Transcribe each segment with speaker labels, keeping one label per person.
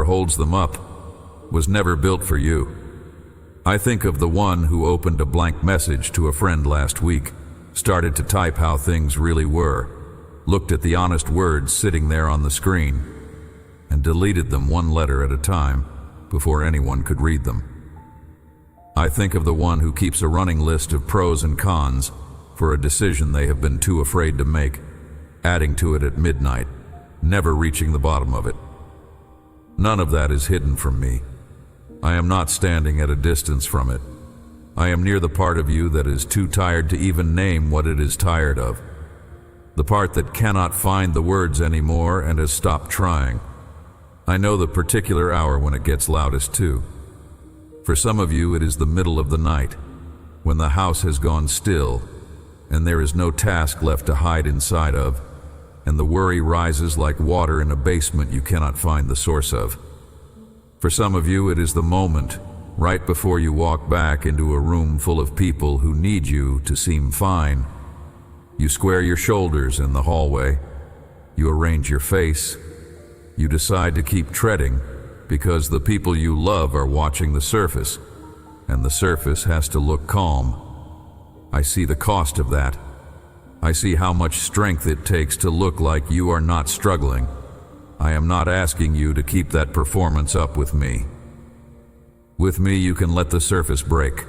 Speaker 1: holds them up was never built for you. I think of the one who opened a blank message to a friend last week, started to type how things really were, looked at the honest words sitting there on the screen, and deleted them one letter at a time before anyone could read them. I think of the one who keeps a running list of pros and cons for a decision they have been too afraid to make, adding to it at midnight, never reaching the bottom of it. None of that is hidden from me. I am not standing at a distance from it. I am near the part of you that is too tired to even name what it is tired of. The part that cannot find the words anymore and has stopped trying. I know the particular hour when it gets loudest too. For some of you, it is the middle of the night, when the house has gone still, and there is no task left to hide inside of, and the worry rises like water in a basement you cannot find the source of. For some of you, it is the moment right before you walk back into a room full of people who need you to seem fine. You square your shoulders in the hallway. You arrange your face. You decide to keep treading because the people you love are watching the surface, and the surface has to look calm. I see the cost of that. I see how much strength it takes to look like you are not struggling. I am not asking you to keep that performance up with me. With me, you can let the surface break.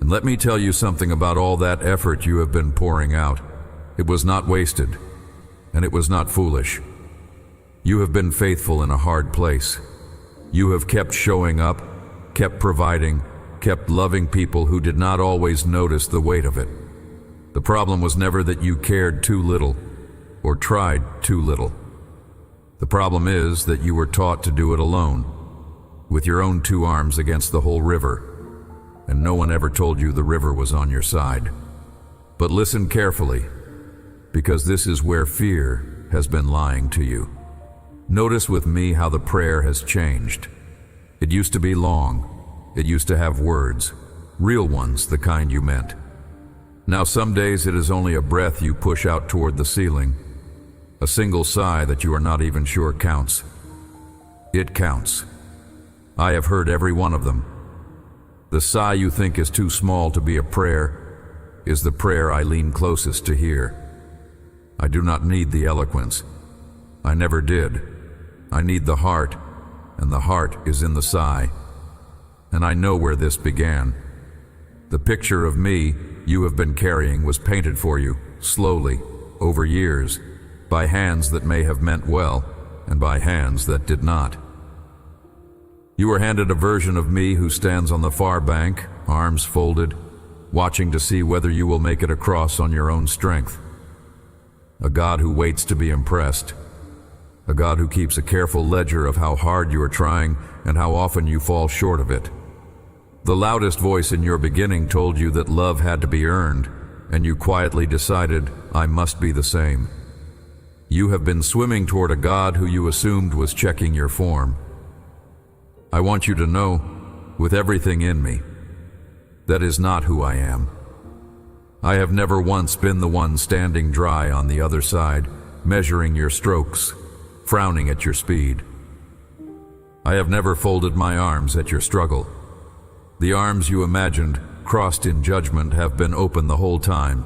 Speaker 1: And let me tell you something about all that effort you have been pouring out. It was not wasted, and it was not foolish. You have been faithful in a hard place. You have kept showing up, kept providing, kept loving people who did not always notice the weight of it. The problem was never that you cared too little or tried too little. The problem is that you were taught to do it alone, with your own two arms against the whole river, and no one ever told you the river was on your side. But listen carefully, because this is where fear has been lying to you. Notice with me how the prayer has changed. It used to be long. It used to have words, real ones, the kind you meant. Now some days it is only a breath you push out toward the ceiling, a single sigh that you are not even sure counts. It counts. I have heard every one of them. The sigh you think is too small to be a prayer is the prayer I lean closest to hear. I do not need the eloquence. I never did. I need the heart, and the heart is in the sigh. And I know where this began. The picture of me you have been carrying was painted for you, slowly, over years, by hands that may have meant well, and by hands that did not. You were handed a version of me who stands on the far bank, arms folded, watching to see whether you will make it across on your own strength. A God who waits to be impressed. A God who keeps a careful ledger of how hard you are trying and how often you fall short of it. The loudest voice in your beginning told you that love had to be earned, and you quietly decided, I must be the same. You have been swimming toward a God who you assumed was checking your form. I want you to know, with everything in me, that is not who I am. I have never once been the one standing dry on the other side, measuring your strokes, frowning at your speed. I have never folded my arms at your struggle. The arms you imagined, crossed in judgment, have been open the whole time,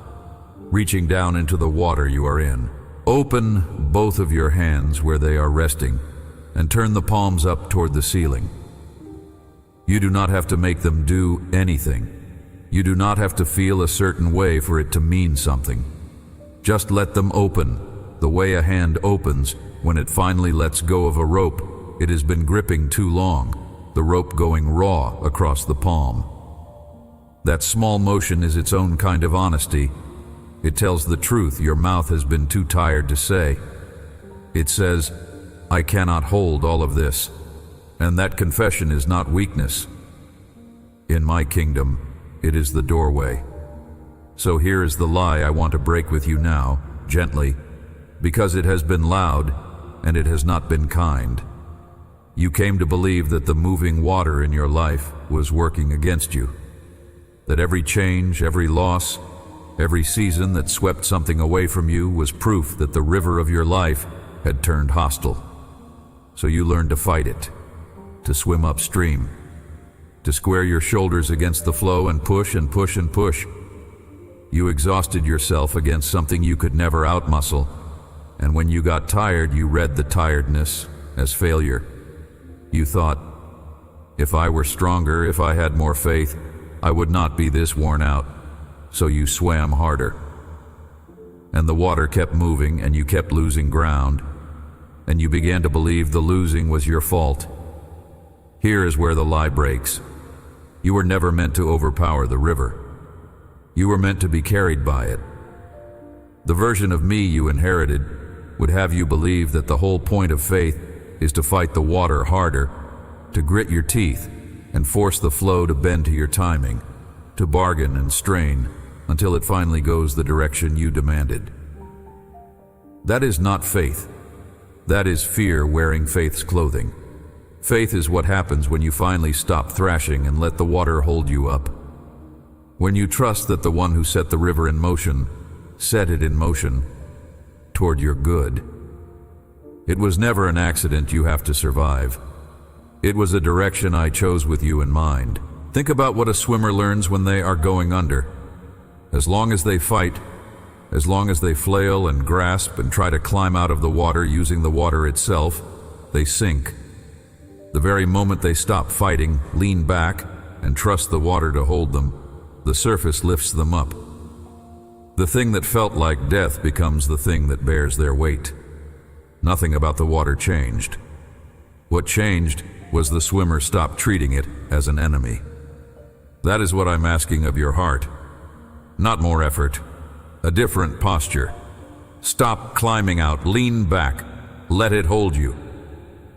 Speaker 1: reaching down into the water you are in. Open both of your hands where they are resting, and turn the palms up toward the ceiling. You do not have to make them do anything. You do not have to feel a certain way for it to mean something. Just let them open, the way a hand opens when it finally lets go of a rope it has been gripping too long, the rope going raw across the palm. That small motion is its own kind of honesty. It tells the truth your mouth has been too tired to say. It says, I cannot hold all of this, and that confession is not weakness. In my kingdom, it is the doorway. So here is the lie I want to break with you now, gently, because it has been loud and it has not been kind. You came to believe that the moving water in your life was working against you, that every change, every loss, every season that swept something away from you was proof that the river of your life had turned hostile. So you learned to fight it, to swim upstream, to square your shoulders against the flow and push and push and push. You exhausted yourself against something you could never outmuscle, and when you got tired, you read the tiredness as failure. You thought, if I were stronger, if I had more faith, I would not be this worn out. So you swam harder. And the water kept moving and you kept losing ground, and you began to believe the losing was your fault. Here is where the lie breaks. You were never meant to overpower the river. You were meant to be carried by it. The version of me you inherited would have you believe that the whole point of faith is to fight the water harder, to grit your teeth and force the flow to bend to your timing, to bargain and strain until it finally goes the direction you demanded. That is not faith. That is fear wearing faith's clothing. Faith is what happens when you finally stop thrashing and let the water hold you up. When you trust that the one who set the river in motion set it in motion toward your good. It was never an accident you have to survive. It was a direction I chose with you in mind. Think about what a swimmer learns when they are going under. As long as they fight, as long as they flail and grasp and try to climb out of the water using the water itself, they sink. The very moment they stop fighting, lean back, and trust the water to hold them, the surface lifts them up. The thing that felt like death becomes the thing that bears their weight. Nothing about the water changed. What changed was the swimmer stopped treating it as an enemy. That is what I'm asking of your heart. Not more effort, a different posture. Stop climbing out, lean back, let it hold you.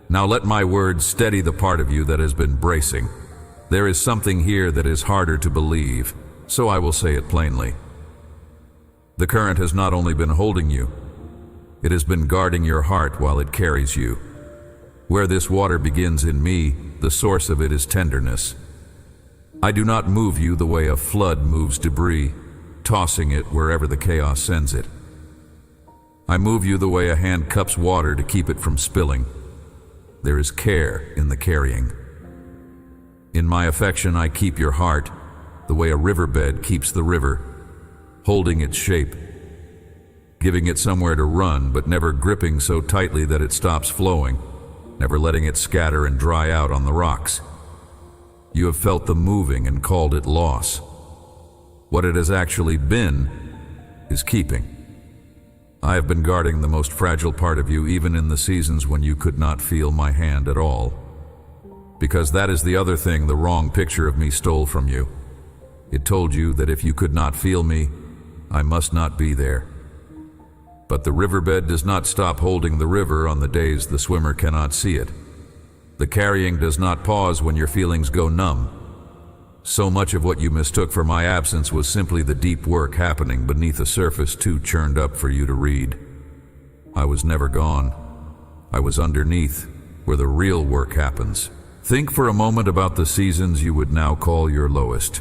Speaker 1: Now let my words steady the part of you that has been bracing. There is something here that is harder to believe, so I will say it plainly. The current has not only been holding you, it has been guarding your heart while it carries you. Where this water begins in me, the source of it is tenderness. I do not move you the way a flood moves debris, tossing it wherever the chaos sends it. I move you the way a hand cups water to keep it from spilling. There is care in the carrying. In my affection, I keep your heart the way a riverbed keeps the river, holding its shape, giving it somewhere to run, but never gripping so tightly that it stops flowing, never letting it scatter and dry out on the rocks. You have felt the moving and called it loss. What it has actually been is keeping. I have been guarding the most fragile part of you even in the seasons when you could not feel my hand at all. Because that is the other thing the wrong picture of me stole from you. It told you that if you could not feel me, I must not be there. But the riverbed does not stop holding the river on the days the swimmer cannot see it. The carrying does not pause when your feelings go numb. So much of what you mistook for my absence was simply the deep work happening beneath a surface too churned up for you to read. I was never gone. I was underneath, where the real work happens. Think for a moment about the seasons you would now call your lowest.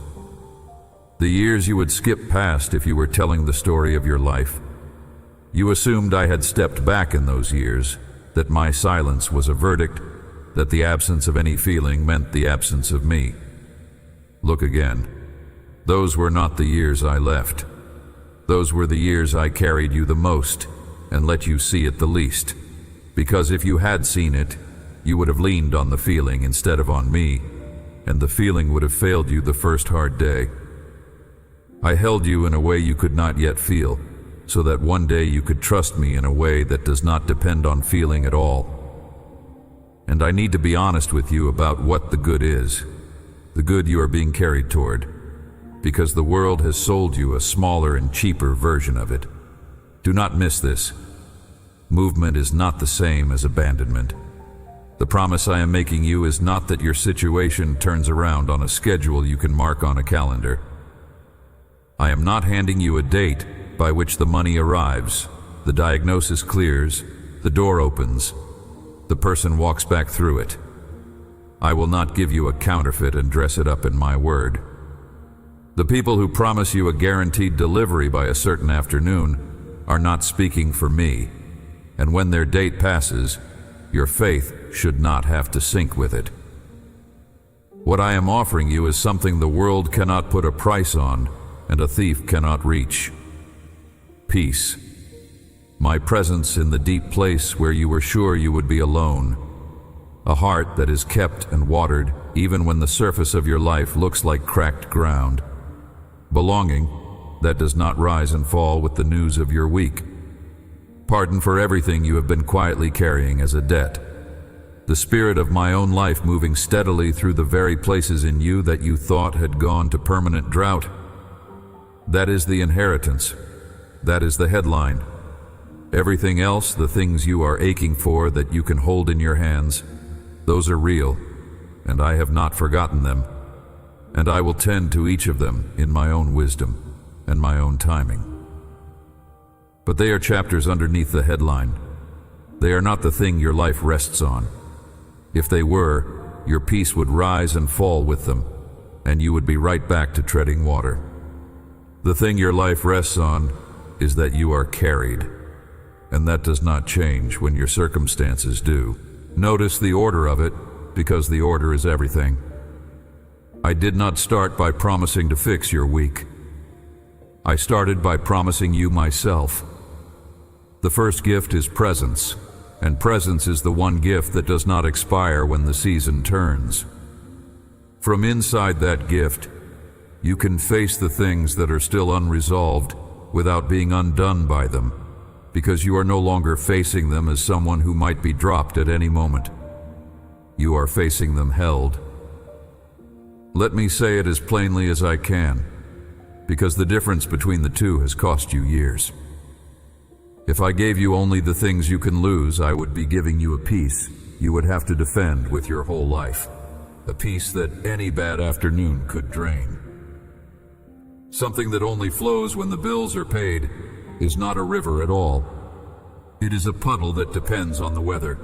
Speaker 1: The years you would skip past if you were telling the story of your life. You assumed I had stepped back in those years, that my silence was a verdict, that the absence of any feeling meant the absence of me. Look again. Those were not the years I left. Those were the years I carried you the most and let you see it the least. Because if you had seen it, you would have leaned on the feeling instead of on me, and the feeling would have failed you the first hard day. I held you in a way you could not yet feel, so that one day you could trust me in a way that does not depend on feeling at all. And I need to be honest with you about what the good is, the good you are being carried toward, because the world has sold you a smaller and cheaper version of it. Do not miss this. Movement is not the same as abandonment. The promise I am making you is not that your situation turns around on a schedule you can mark on a calendar. I am not handing you a date by which the money arrives, the diagnosis clears, the door opens, the person walks back through it. I will not give you a counterfeit and dress it up in my word. The people who promise you a guaranteed delivery by a certain afternoon are not speaking for me, and when their date passes, your faith should not have to sink with it. What I am offering you is something the world cannot put a price on and a thief cannot reach. Peace. My presence in the deep place where you were sure you would be alone. A heart that is kept and watered even when the surface of your life looks like cracked ground. Belonging that does not rise and fall with the news of your week. Pardon for everything you have been quietly carrying as a debt. The spirit of my own life moving steadily through the very places in you that you thought had gone to permanent drought. That is the inheritance. That is the headline. Everything else, the things you are aching for that you can hold in your hands, those are real, and I have not forgotten them, and I will tend to each of them in my own wisdom and my own timing. But they are chapters underneath the headline. They are not the thing your life rests on. If they were, your peace would rise and fall with them, and you would be right back to treading water. The thing your life rests on is that you are carried, and that does not change when your circumstances do. Notice the order of it, because the order is everything. I did not start by promising to fix your week. I started by promising you myself. The first gift is presence, and presence is the one gift that does not expire when the season turns. From inside that gift, you can face the things that are still unresolved without being undone by them, because you are no longer facing them as someone who might be dropped at any moment. You are facing them held. Let me say it as plainly as I can, because the difference between the two has cost you years. If I gave you only the things you can lose, I would be giving you a peace you would have to defend with your whole life, a peace that any bad afternoon could drain. Something that only flows when the bills are paid is not a river at all. It is a puddle that depends on the weather.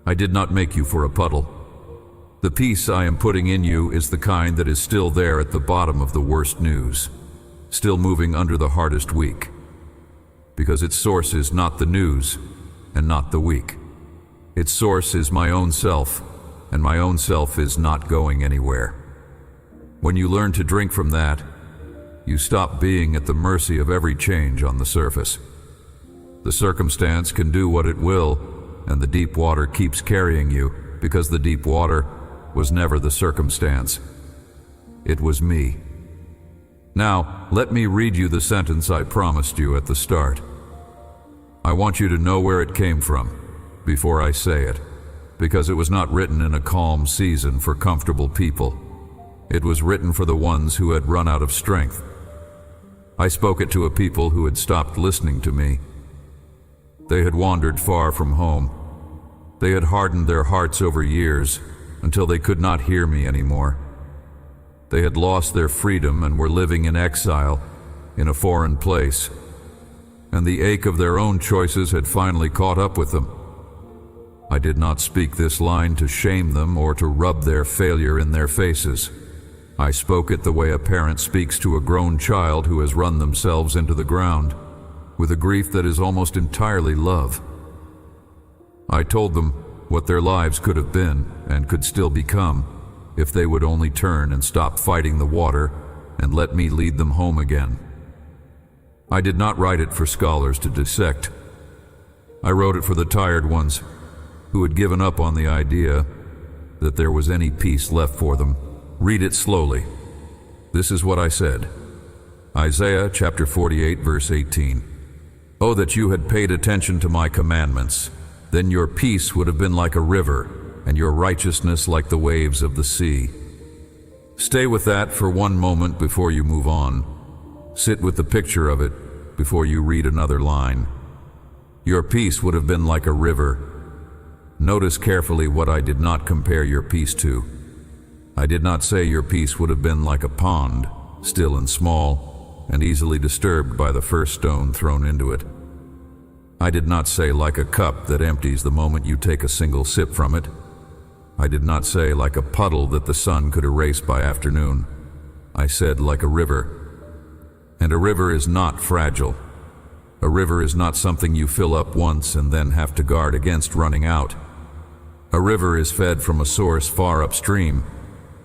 Speaker 1: I did not make you for a puddle. The peace I am putting in you is the kind that is still there at the bottom of the worst news, still moving under the hardest week, because its source is not the news and not the week. Its source is my own self, and my own self is not going anywhere. When you learn to drink from that, you stop being at the mercy of every change on the surface. The circumstance can do what it will, and the deep water keeps carrying you, because the deep water was never the circumstance. It was me. Now, let me read you the sentence I promised you at the start. I want you to know where it came from before I say it, because it was not written in a calm season for comfortable people. It was written for the ones who had run out of strength. I spoke it to a people who had stopped listening to me. They had wandered far from home. They had hardened their hearts over years until they could not hear me anymore. They had lost their freedom and were living in exile in a foreign place, and the ache of their own choices had finally caught up with them. I did not speak this line to shame them or to rub their failure in their faces. I spoke it the way a parent speaks to a grown child who has run themselves into the ground, with a grief that is almost entirely love. I told them what their lives could have been and could still become if they would only turn and stop fighting the water and let me lead them home again. I did not write it for scholars to dissect. I wrote it for the tired ones who had given up on the idea that there was any peace left for them. Read it slowly. This is what I said. Isaiah chapter 48, verse 18. Oh, that you had paid attention to my commandments. Then your peace would have been like a river, and your righteousness like the waves of the sea. Stay with that for one moment before you move on. Sit with the picture of it before you read another line. Your peace would have been like a river. Notice carefully what I did not compare your peace to. I did not say your peace would have been like a pond, still and small, and easily disturbed by the first stone thrown into it. I did not say like a cup that empties the moment you take a single sip from it. I did not say like a puddle that the sun could erase by afternoon. I said like a river. And a river is not fragile. A river is not something you fill up once and then have to guard against running out. A river is fed from a source far upstream,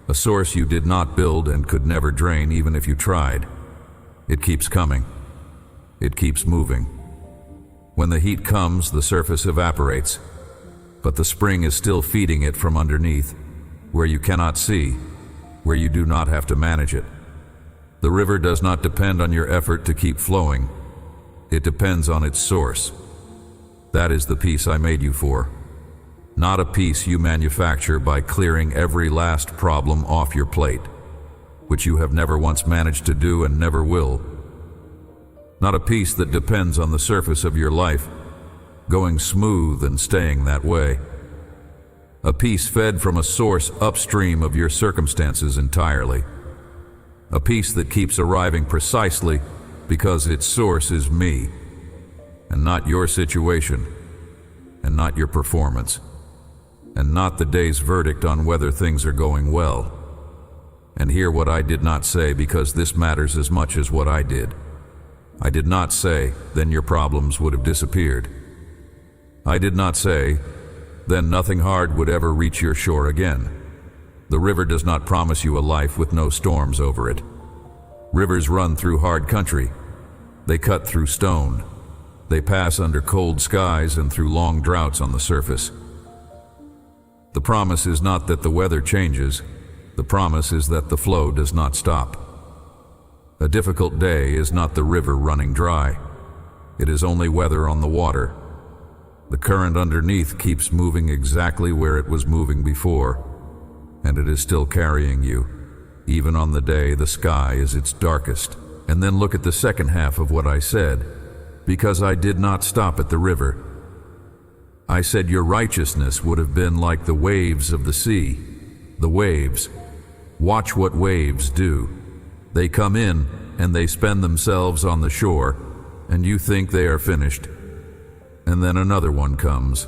Speaker 1: a source you did not build and could never drain even if you tried. It keeps coming. It keeps moving. When the heat comes, the surface evaporates, but the spring is still feeding it from underneath, where you cannot see, where you do not have to manage it. The river does not depend on your effort to keep flowing. It depends on its source. That is the peace I made you for. Not a peace you manufacture by clearing every last problem off your plate, which you have never once managed to do and never will. Not a peace that depends on the surface of your life, going smooth and staying that way. A peace fed from a source upstream of your circumstances entirely. A peace that keeps arriving precisely because its source is me, and not your situation, and not your performance, and not the day's verdict on whether things are going well. And hear what I did not say, because this matters as much as what I did. I did not say, then your problems would have disappeared. I did not say, then nothing hard would ever reach your shore again. The river does not promise you a life with no storms over it. Rivers run through hard country. They cut through stone. They pass under cold skies and through long droughts on the surface. The promise is not that the weather changes. The promise is that the flow does not stop. A difficult day is not the river running dry. It is only weather on the water. The current underneath keeps moving exactly where it was moving before, and it is still carrying you, even on the day the sky is its darkest. And then look at the second half of what I said, because I did not stop at the river. I said your righteousness would have been like the waves of the sea. The waves. Watch what waves do. They come in and they spend themselves on the shore, and you think they are finished. And then another one comes,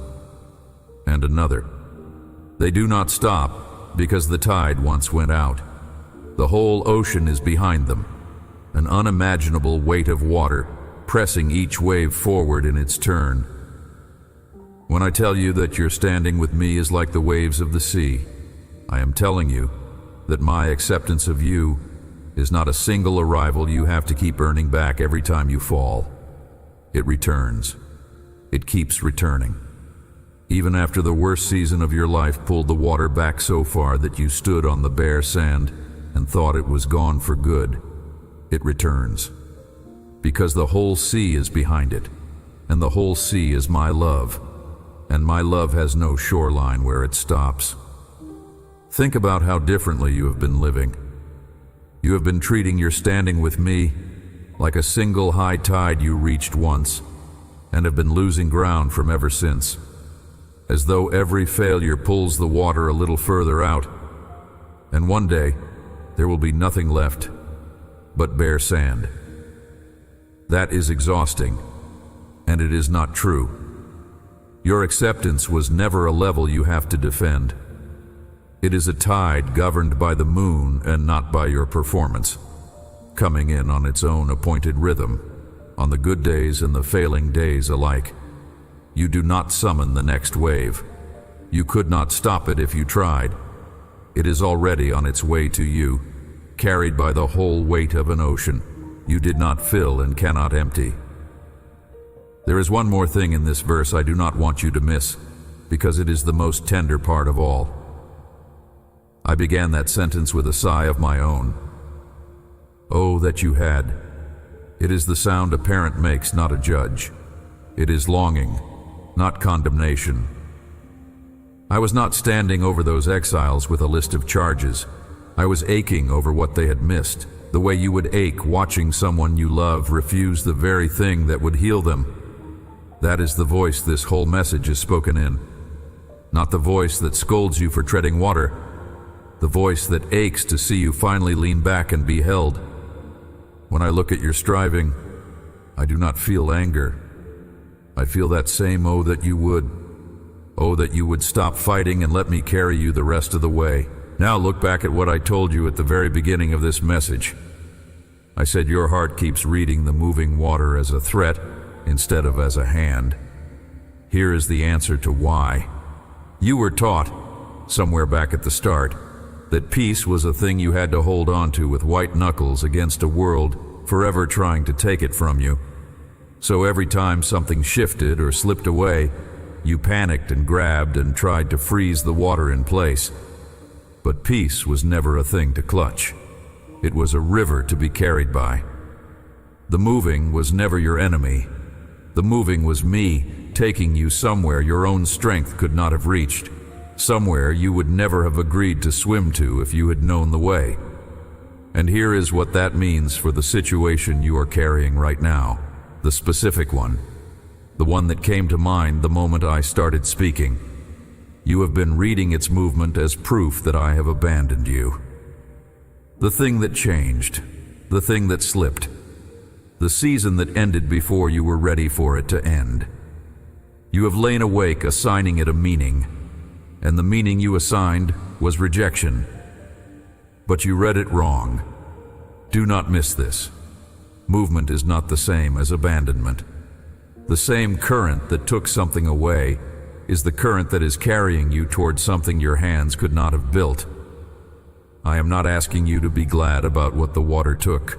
Speaker 1: and another. They do not stop because the tide once went out. The whole ocean is behind them, an unimaginable weight of water pressing each wave forward in its turn. When I tell you that your standing with me is like the waves of the sea, I am telling you that my acceptance of you is not a single arrival you have to keep earning back every time you fall. It returns. It keeps returning. Even after the worst season of your life pulled the water back so far that you stood on the bare sand and thought it was gone for good, it returns. Because the whole sea is behind it, and the whole sea is my love, and my love has no shoreline where it stops. Think about how differently you have been living. You have been treating your standing with me like a single high tide you reached once, and have been losing ground from ever since, as though every failure pulls the water a little further out, and one day there will be nothing left but bare sand. That is exhausting, and it is not true. Your acceptance was never a level you have to defend. It is a tide governed by the moon and not by your performance, coming in on its own appointed rhythm, on the good days and the failing days alike. You do not summon the next wave. You could not stop it if you tried. It is already on its way to you, carried by the whole weight of an ocean you did not fill and cannot empty. There is one more thing in this verse I do not want you to miss, because it is the most tender part of all. I began that sentence with a sigh of my own. Oh, that you had. It is the sound a parent makes, not a judge. It is longing, not condemnation. I was not standing over those exiles with a list of charges. I was aching over what they had missed, the way you would ache watching someone you love refuse the very thing that would heal them. That is the voice this whole message is spoken in. Not the voice that scolds you for treading water, the voice that aches to see you finally lean back and be held. When I look at your striving, I do not feel anger. I feel that same oh that you would stop fighting and let me carry you the rest of the way. Now look back at what I told you at the very beginning of this message. I said your heart keeps reading the moving water as a threat, instead of as a hand. Here is the answer to why. You were taught, somewhere back at the start, that peace was a thing you had to hold on to with white knuckles against a world forever trying to take it from you. So every time something shifted or slipped away, you panicked and grabbed and tried to freeze the water in place. But peace was never a thing to clutch. It was a river to be carried by. The moving was never your enemy. The moving was me taking you somewhere your own strength could not have reached, somewhere you would never have agreed to swim to if you had known the way. And here is what that means for the situation you are carrying right now, the specific one, the one that came to mind the moment I started speaking. You have been reading its movement as proof that I have abandoned you. The thing that changed, the thing that slipped, the season that ended before you were ready for it to end. You have lain awake assigning it a meaning, and the meaning you assigned was rejection. But you read it wrong. Do not miss this. Movement is not the same as abandonment. The same current that took something away is the current that is carrying you towards something your hands could not have built. I am not asking you to be glad about what the water took.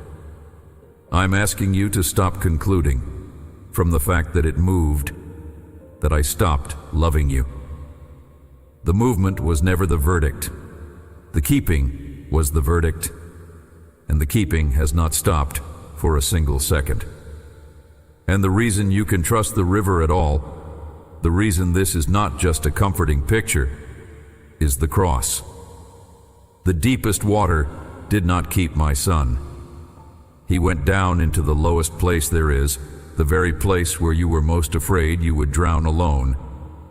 Speaker 1: I'm asking you to stop concluding, from the fact that it moved, that I stopped loving you. The movement was never the verdict. The keeping was the verdict, and the keeping has not stopped for a single second. And the reason you can trust the river at all, the reason this is not just a comforting picture, is the cross. The deepest water did not keep my son. He went down into the lowest place there is, the very place where you were most afraid you would drown alone,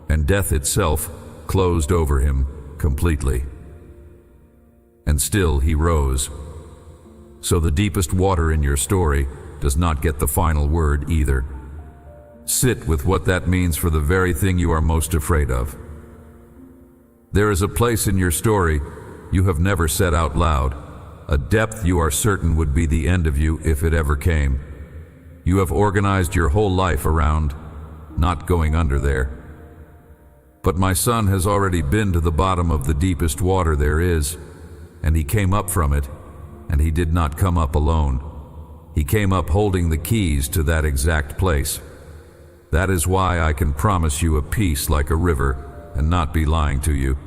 Speaker 1: and death itself closed over him completely. And still he rose. So the deepest water in your story does not get the final word either. Sit with what that means for the very thing you are most afraid of. There is a place in your story you have never said out loud, a depth you are certain would be the end of you if it ever came. You have organized your whole life around not going under there. But my son has already been to the bottom of the deepest water there is, and he came up from it, and he did not come up alone. He came up holding the keys to that exact place. That is why I can promise you a peace like a river and not be lying to you.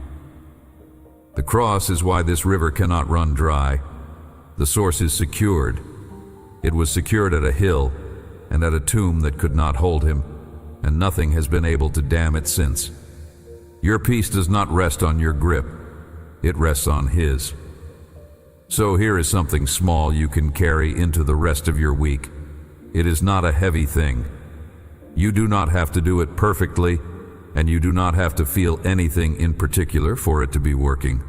Speaker 1: The cross is why this river cannot run dry. The source is secured. It was secured at a hill and at a tomb that could not hold him, and nothing has been able to dam it since. Your peace does not rest on your grip. It rests on his. So here is something small you can carry into the rest of your week. It is not a heavy thing. You do not have to do it perfectly, and you do not have to feel anything in particular for it to be working.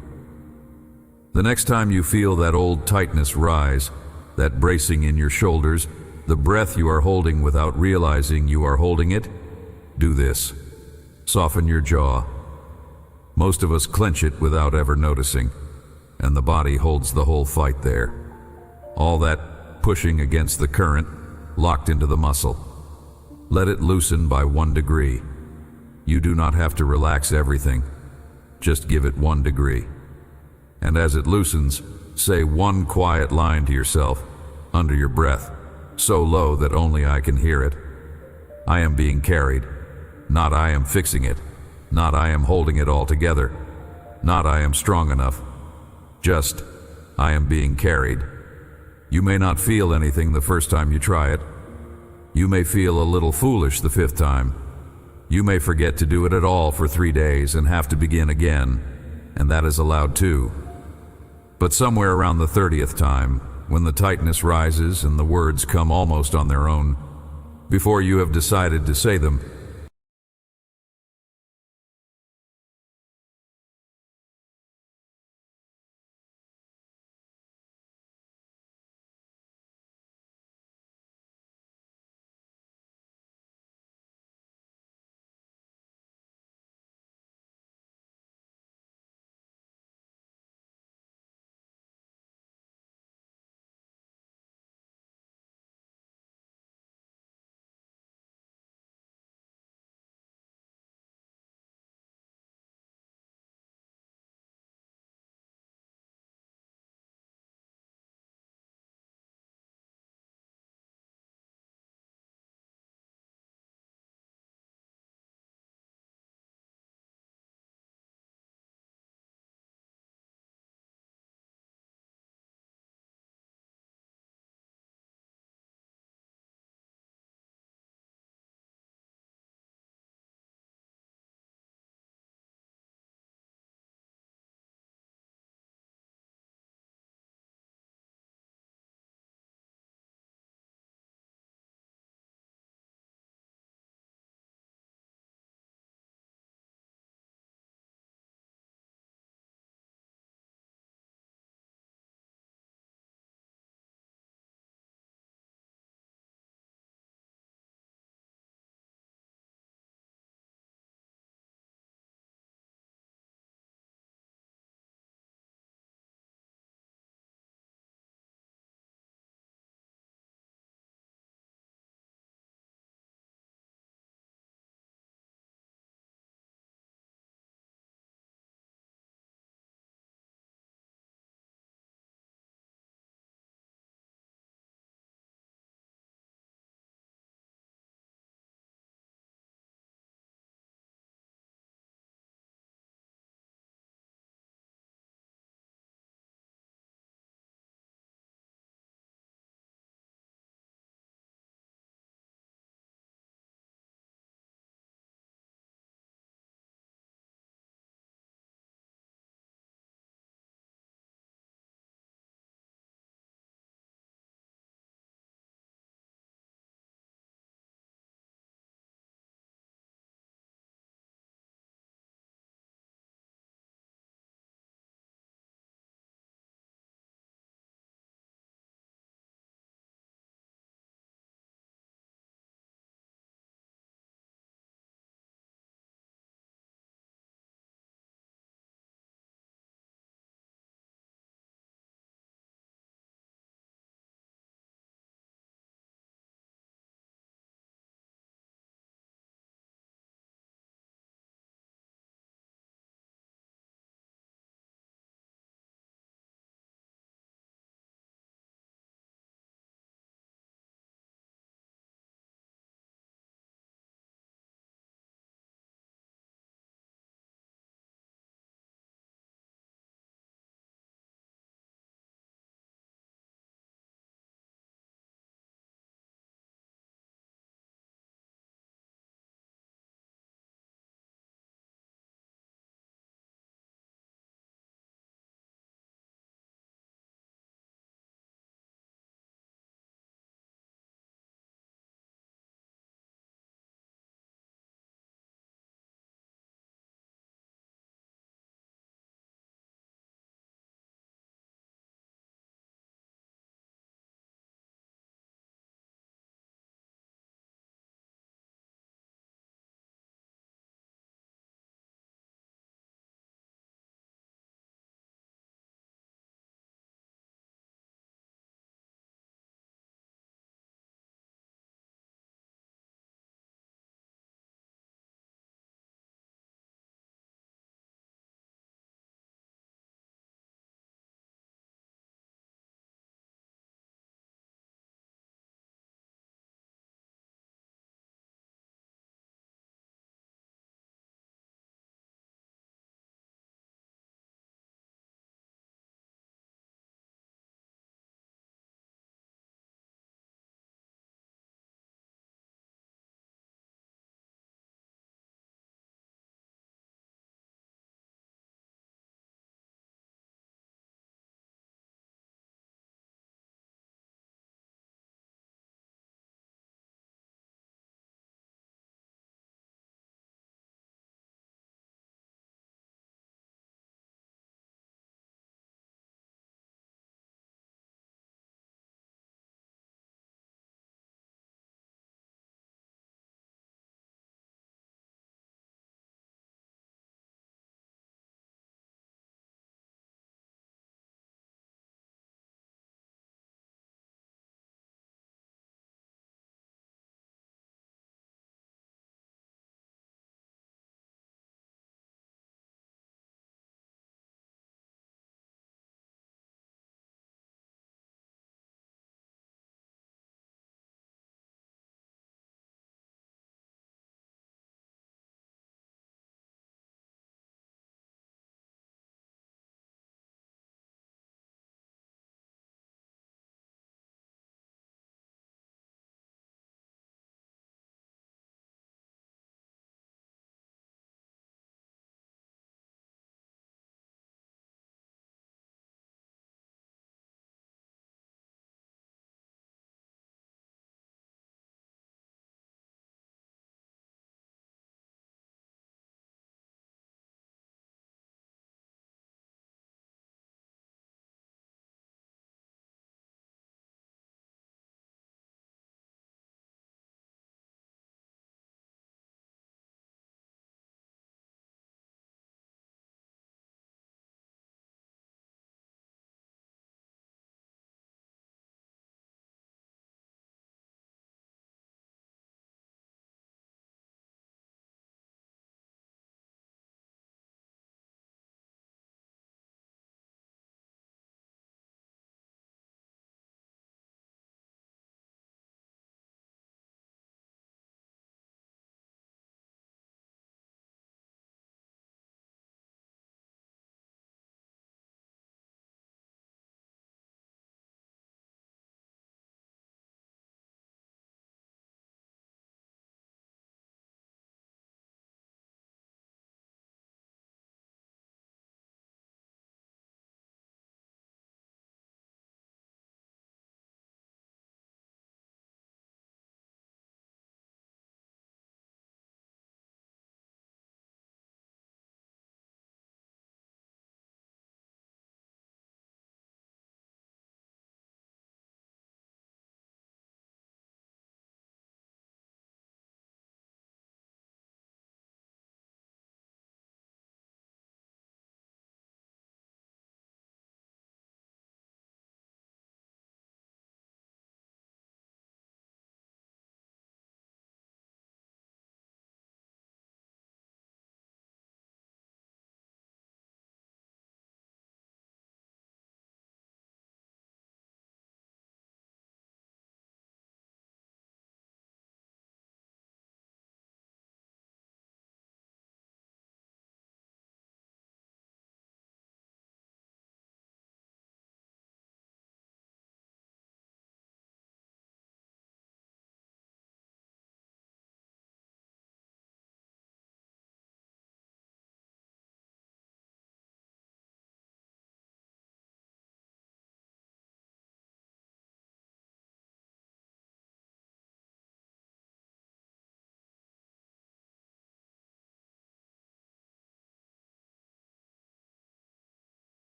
Speaker 1: The next time you feel that old tightness rise, that bracing in your shoulders, the breath you are holding without realizing you are holding it, do this. Soften your jaw. Most of us clench it without ever noticing, and the body holds the whole fight there. All that pushing against the current, locked into the muscle. Let it loosen by 1 degree. You do not have to relax everything. Just give it 1 degree. And as it loosens, say one quiet line to yourself, under your breath, so low that only I can hear it. I am being carried. Not I am fixing it. Not I am holding it all together. Not I am strong enough. Just, I am being carried. You may not feel anything the first time you try it. You may feel a little foolish the 5th time. You may forget to do it at all for 3 days and have to begin again, and that is allowed too. But somewhere around the 30th time, when the tightness rises and the words come almost on their own, before you have decided to say them,